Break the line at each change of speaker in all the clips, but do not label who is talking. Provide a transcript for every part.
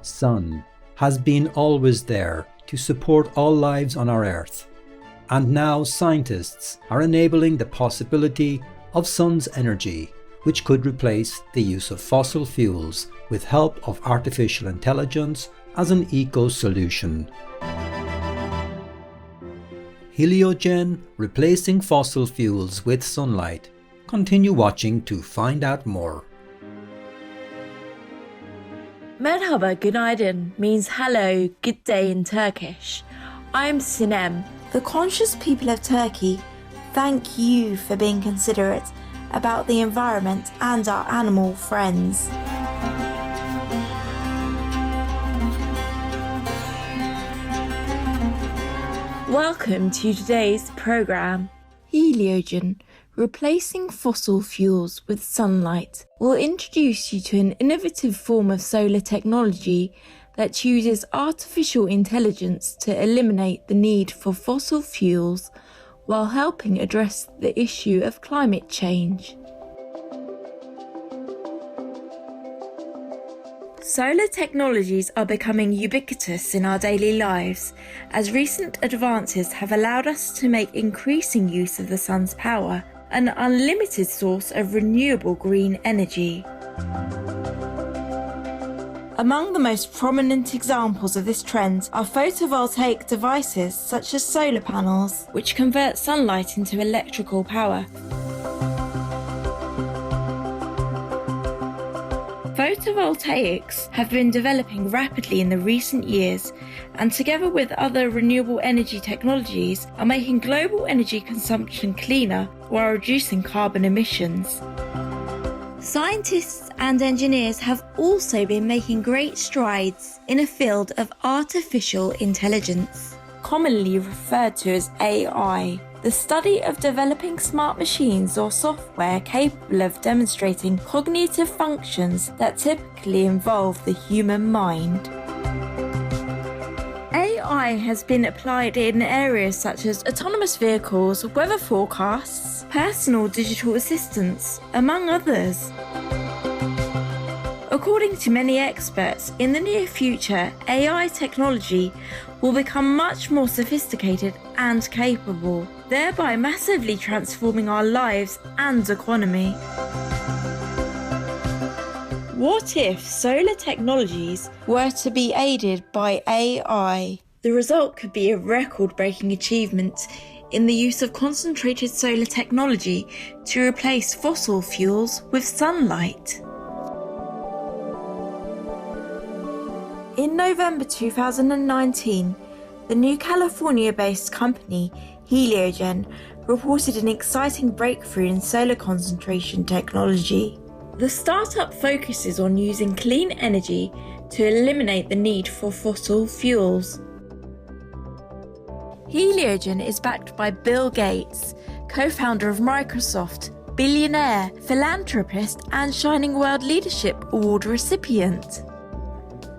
sun, has been always there to support all lives on our Earth. And now scientists are enabling the possibility of sun's energy, which could replace the use of fossil fuels with help of artificial intelligence as an eco-solution. Heliogen, replacing fossil fuels with sunlight. Continue watching to find out more.
Merhaba, günaydın means hello, good day in Turkish. I'm Sinem.
The conscious people of Turkey thank you for being considerate about the environment and our animal friends.
Welcome to today's programme. Heliogen, replacing fossil fuels with sunlight, will introduce you to an innovative form of solar technology that uses artificial intelligence to eliminate the need for fossil fuels while helping address the issue of climate change. Solar technologies are becoming ubiquitous in our daily lives, as recent advances have allowed us to make increasing use of the sun's power, an unlimited source of renewable green energy.
Among the most prominent examples of this trend are photovoltaic devices such as solar panels,
which convert sunlight into electrical power. Photovoltaics have been developing rapidly in the recent years, and together with other renewable energy technologies are making global energy consumption cleaner while reducing carbon emissions. Scientists and engineers have also been making great strides in a field of artificial intelligence, commonly referred to as AI, the study of developing smart machines or software capable of demonstrating cognitive functions that typically involve the human mind. AI has been applied in areas such as autonomous vehicles, weather forecasts, personal digital assistants, among others. According to many experts, in the near future, AI technology will become much more sophisticated and capable, thereby massively transforming our lives and economy. What if solar technologies were to be aided by AI? The result could be a record-breaking achievement in the use of concentrated solar technology to replace fossil fuels with sunlight.
In November 2019, the new California-based company Heliogen reported an exciting breakthrough in solar concentration technology.
The startup focuses on using clean energy to eliminate the need for fossil fuels. Heliogen is backed by Bill Gates, co-founder of Microsoft, billionaire, philanthropist, and Shining World Leadership Award recipient.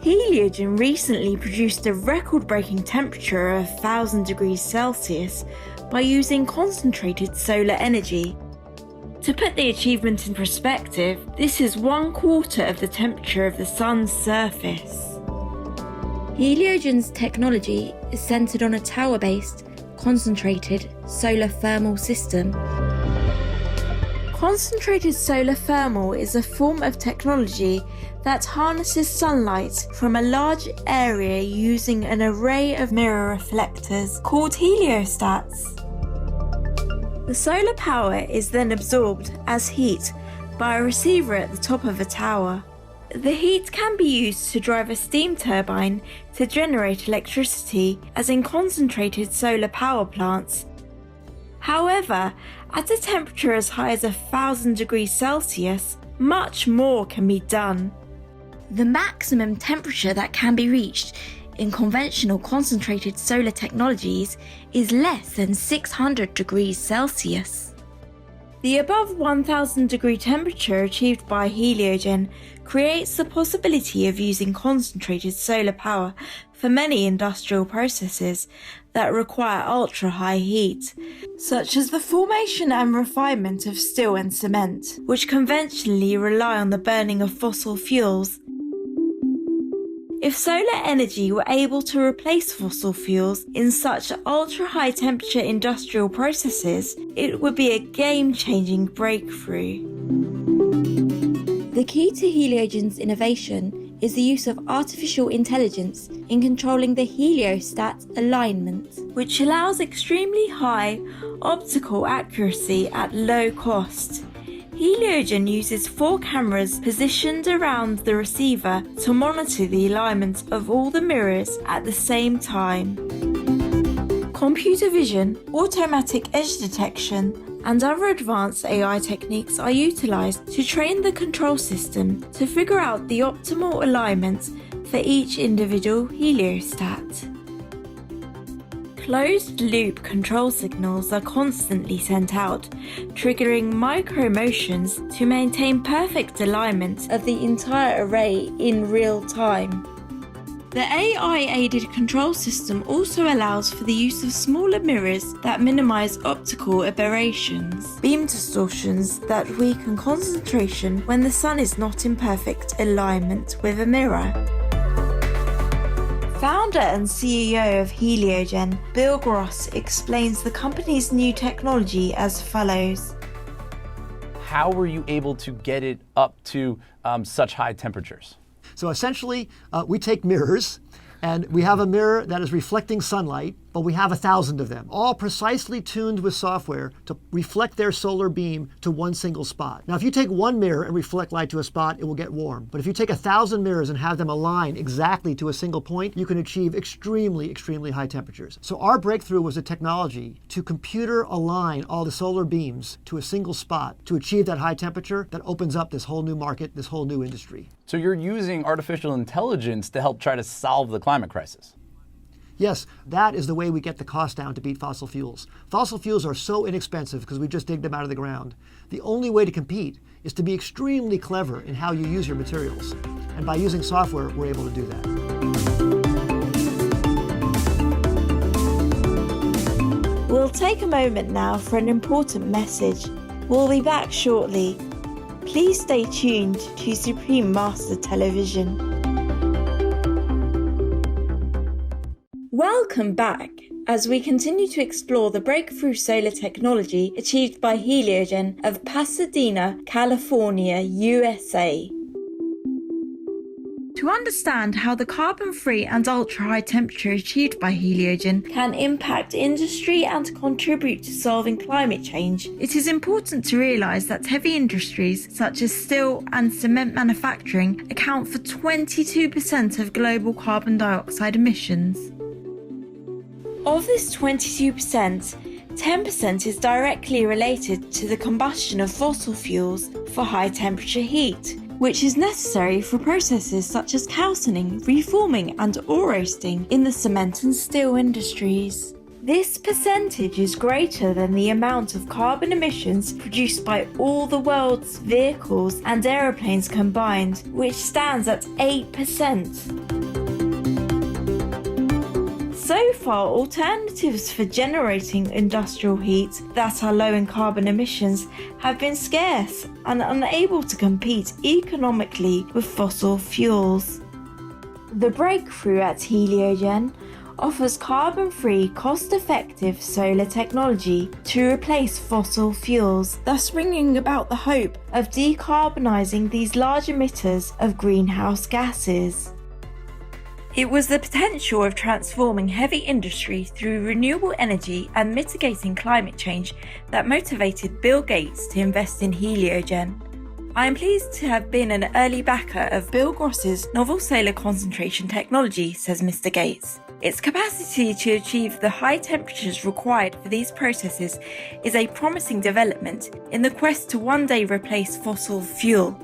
Heliogen recently produced a record-breaking temperature of 1,000 degrees Celsius by using concentrated solar energy. To put the achievement in perspective, this is 1/4 of the temperature of the sun's surface. Heliogen's technology is centered on a tower-based, concentrated solar thermal system. Concentrated solar thermal is a form of technology that harnesses sunlight from a large area using an array of mirror reflectors called heliostats. The solar power is then absorbed as heat by a receiver at the top of a tower. The heat can be used to drive a steam turbine to generate electricity, as in concentrated solar power plants. However, at a temperature as high as 1,000 degrees Celsius, much more can be done. The maximum temperature that can be reached in conventional concentrated solar technologies is less than 600 degrees Celsius. The above 1,000 degree temperature achieved by Heliogen creates the possibility of using concentrated solar power for many industrial processes that require ultra-high heat, such as the formation and refinement of steel and cement, which conventionally rely on the burning of fossil fuels. If solar energy were able to replace fossil fuels in such ultra-high temperature industrial processes, it would be a game-changing breakthrough.
The key to Heliogen's innovation is the use of artificial intelligence in controlling the heliostat alignment,
which allows extremely high optical accuracy at low cost. Heliogen uses 4 cameras positioned around the receiver to monitor the alignment of all the mirrors at the same time. Computer vision, automatic edge detection, and other advanced AI techniques are utilized to train the control system to figure out the optimal alignment for each individual heliostat. Closed-loop control signals are constantly sent out, triggering micro-motions to maintain perfect alignment of the entire array in real time. The AI-aided control system also allows for the use of smaller mirrors that minimize optical aberrations, beam distortions that weaken concentration when the sun is not in perfect alignment with a mirror. Founder and CEO of Heliogen, Bill Gross, explains the company's new technology as follows.
How were you able to get it up to such high temperatures?
So essentially, we take mirrors, and we have a mirror that is reflecting sunlight, but we have 1,000 of them, all precisely tuned with software to reflect their solar beam to one single spot. Now, if you take one mirror and reflect light to a spot, it will get warm. But if you take 1,000 mirrors and have them align exactly to a single point, you can achieve extremely, extremely high temperatures. So our breakthrough was a technology to computer align all the solar beams to a single spot to achieve that high temperature that opens up this whole new market, this whole new industry.
So you're using artificial intelligence to help try to solve the climate crisis.
Yes, that is the way we get the cost down to beat fossil fuels. Fossil fuels are so inexpensive because we just digged them out of the ground. The only way to compete is to be extremely clever in how you use your materials. And by using software, we're able to do that.
We'll take a moment now for an important message. We'll be back shortly. Please stay tuned to Supreme Master Television. Welcome back as we continue to explore the breakthrough solar technology achieved by Heliogen of Pasadena, California, USA. To understand how the carbon-free and ultra-high temperature achieved by Heliogen can impact industry and contribute to solving climate change, it is important to realise that heavy industries such as steel and cement manufacturing account for 22% of global carbon dioxide emissions. Of this 22%, 10% is directly related to the combustion of fossil fuels for high-temperature heat, which is necessary for processes such as calcining, reforming and ore roasting in the cement and steel industries. This percentage is greater than the amount of carbon emissions produced by all the world's vehicles and aeroplanes combined, which stands at 8%. So far, alternatives for generating industrial heat that are low in carbon emissions have been scarce and unable to compete economically with fossil fuels. The breakthrough at Heliogen offers carbon-free, cost-effective solar technology to replace fossil fuels, thus bringing about the hope of decarbonizing these large emitters of greenhouse gases. It was the potential of transforming heavy industry through renewable energy and mitigating climate change that motivated Bill Gates to invest in Heliogen. I am pleased to have been an early backer of Bill Gross's novel solar concentration technology, says Mr. Gates. Its capacity to achieve the high temperatures required for these processes is a promising development in the quest to one day replace fossil fuel.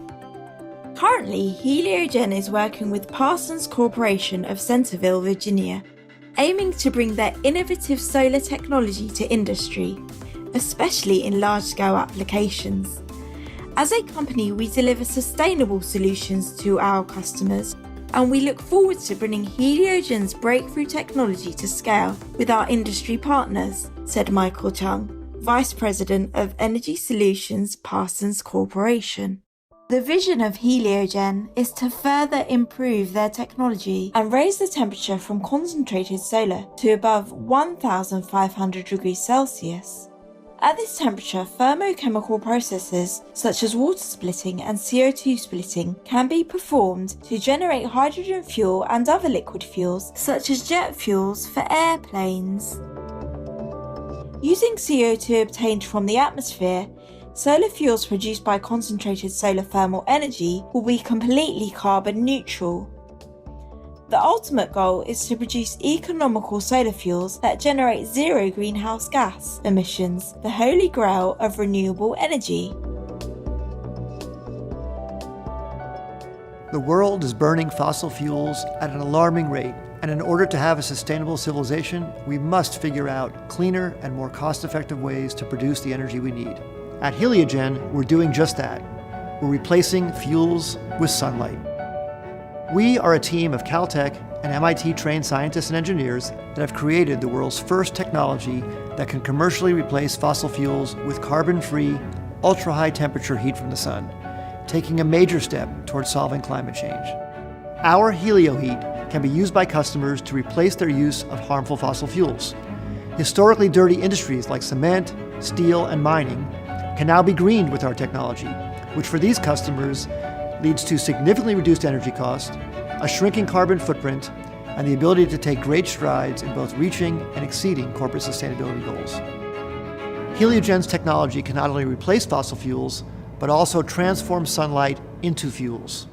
Currently, Heliogen is working with Parsons Corporation of Centerville, Virginia, aiming to bring their innovative solar technology to industry, especially in large-scale applications. As a company, we deliver sustainable solutions to our customers, and we look forward to bringing Heliogen's breakthrough technology to scale with our industry partners, said Michael Chung, Vice President of Energy Solutions, Parsons Corporation. The vision of Heliogen is to further improve their technology and raise the temperature from concentrated solar to above 1,500 degrees Celsius. At this temperature, thermochemical processes such as water splitting and CO2 splitting can be performed to generate hydrogen fuel and other liquid fuels such as jet fuels for airplanes. Using CO2 obtained from the atmosphere, solar fuels produced by concentrated solar thermal energy will be completely carbon neutral. The ultimate goal is to produce economical solar fuels that generate zero greenhouse gas emissions, the holy grail of renewable energy.
The world is burning fossil fuels at an alarming rate, and in order to have a sustainable civilization, we must figure out cleaner and more cost-effective ways to produce the energy we need. At Heliogen, we're doing just that. We're replacing fuels with sunlight. We are a team of Caltech and MIT-trained scientists and engineers that have created the world's first technology that can commercially replace fossil fuels with carbon-free, ultra-high temperature heat from the sun, taking a major step towards solving climate change. Our HelioHeat can be used by customers to replace their use of harmful fossil fuels. Historically dirty industries like cement, steel, and mining can now be greened with our technology, which for these customers leads to significantly reduced energy cost, a shrinking carbon footprint, and the ability to take great strides in both reaching and exceeding corporate sustainability goals. Heliogen's technology can not only replace fossil fuels, but also transform sunlight into fuels.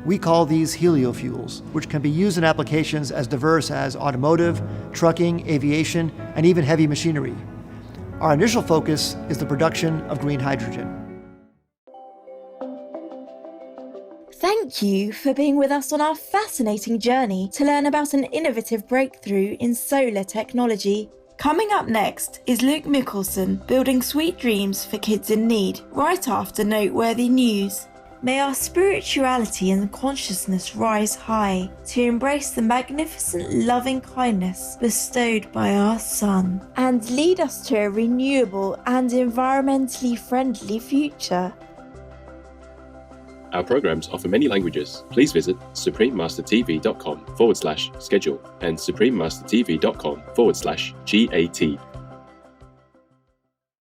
We call these heliofuels, which can be used in applications as diverse as automotive, trucking, aviation, and even heavy machinery. Our initial focus is the production of green hydrogen.
Thank you for being with us on our fascinating journey to learn about an innovative breakthrough in solar technology. Coming up next is Luke Mickelson building sweet dreams for kids in need, right after noteworthy news. May our spirituality and consciousness rise high to embrace the magnificent loving kindness bestowed by our Sun and lead us to a renewable and environmentally friendly future.
Our programs offer many languages. Please visit suprememastertv.com/schedule and suprememastertv.com/GAT